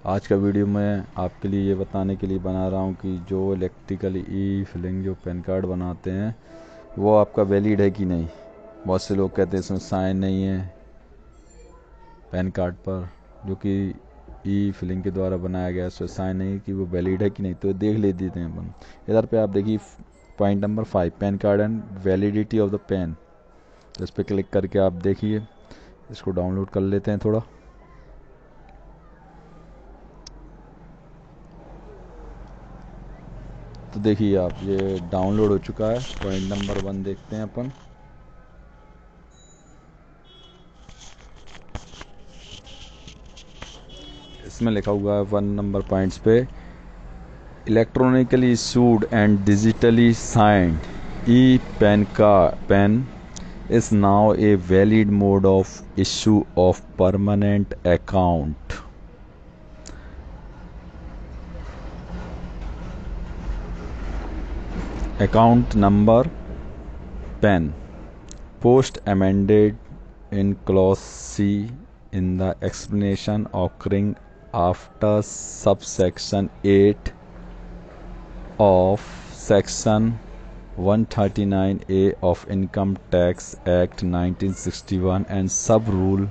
आज का वीडियो मैं आपके लिए ये बताने के लिए बना रहा हूँ कि जो इलेक्ट्रिकल ई फिलिंग जो पैन कार्ड बनाते हैं वो आपका वैलिड है कि नहीं। बहुत से लोग कहते हैं इसमें साइन नहीं है पैन कार्ड पर, जो कि ई फिलिंग के द्वारा बनाया गया है, उसमें साइन नहीं है कि वो वैलिड है कि नहीं। तो देख लेते हैं अपन। इधर पे आप देखिए point number 5, PAN card and validity of the PAN. तो इस पर क्लिक करके आप देखिए, इसको डाउनलोड कर लेते हैं थोड़ा। तो देखिए आप, ये डाउनलोड हो चुका है। पॉइंट नंबर 1 देखते हैं अपन। इसमें लिखा हुआ है 1 नंबर पॉइंट्स पे, electronically issued and digitally signed e PAN is now a valid mode of issue of permanent account. Account number pen. Post amended in clause C in the explanation occurring after subsection 8 of section 139A of Income Tax Act 1961 and Sub Rule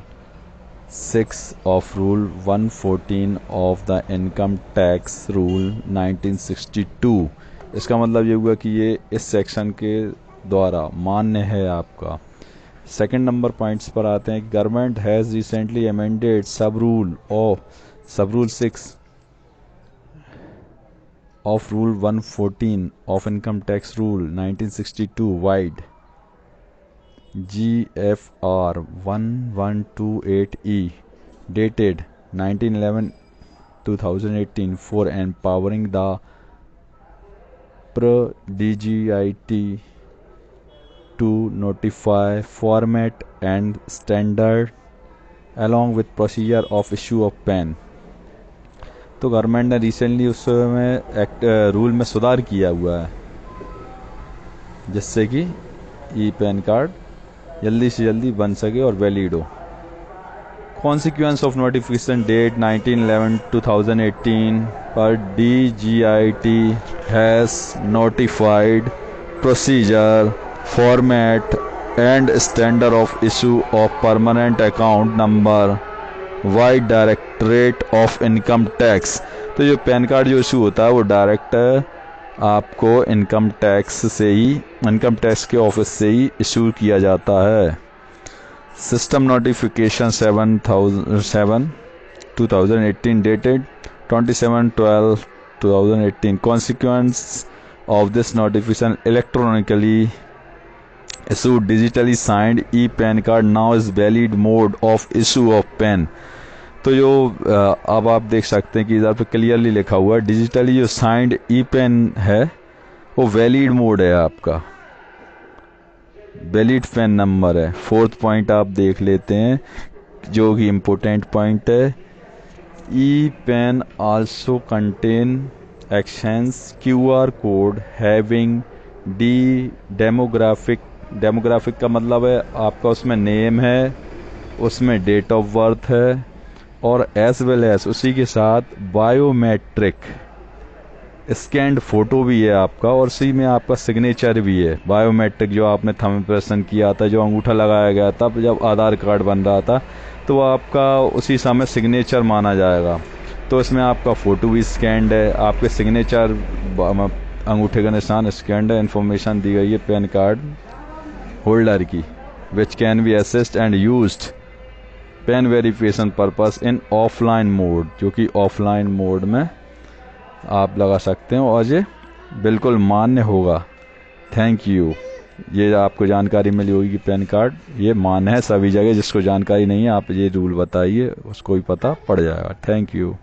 6 of Rule 114 of the Income Tax Rule 1962। इसका मतलब ये हुआ कि ये इस section के द्वारा मान्य है आपका। सेकंड नंबर पॉइंट्स पर आते हैं। गवर्नमेंट हैज़ रिसेंटली अमेंडेड सब rule 6 of Rule 114 of Income Tax Rule 1962 wide GFR 1128E dated 1911-2018 for empowering the DGIT to notify format and standard along with procedure of issue of PAN। तो government ने recently उसमें rule में सुधार किया हुआ है, जिससे कि ई पैन कार्ड जल्दी से जल्दी बन सके और वैलिड हो। कॉन्सिक्वेंस ऑफ नोटिफिकेशन डेट 1911-2018 पर DGIT has notified procedure format and standard of issue of permanent account number wide directorate of income tax. तो जो पैन कार्ड जो इशू होता है वो डायरेक्ट आपको इनकम टैक्स के ऑफिस से ही इशू किया जाता है। System notification 7/2018 dated 27/12/2018। Consequence of this notification electronically issued digitally signed e-PAN card now is valid mode of issue of PAN। तो जो अब आप देख सकते हैं कि इधर पे क्लियरली लिखा हुआ है डिजिटली जो साइंड ई-पेन है वो वैलिड मोड है, आपका वैलिड पेन नंबर है। 4th पॉइंट आप देख लेते हैं जो कि इम्पोर्टेंट पॉइंट है। E-PAN also contain actions QR code having demographic का मतलब है आपका उसमें नेम है, उसमें डेट ऑफ बर्थ है और एज वेल एज उसी के साथ बायोमेट्रिक स्कैन्ड फोटो भी है आपका, और उसी में आपका सिग्नेचर भी है। बायोमेट्रिक जो आपने थंब इम्प्रेशन किया था, जो अंगूठा लगाया गया था जब आधार कार्ड बन रहा था, तो वो आपका उसी समय सिग्नेचर माना जाएगा। तो इसमें आपका फ़ोटो भी स्कैंड है, आपके सिग्नेचर अंगूठे का निशान स्कैंड है। इन्फॉर्मेशन दी गई है पैन कार्ड होल्डर की, which can be assist and used PAN verification purpose in offline mode, जो कि ऑफलाइन मोड में आप लगा सकते हैं और ये बिल्कुल मान्य होगा। Thank you. ये आपको जानकारी मिली होगी कि पैन कार्ड ये मान्य है सभी जगह। जिसको जानकारी नहीं है आप ये रूल बताइए, उसको भी पता पड़ जाएगा। Thank you.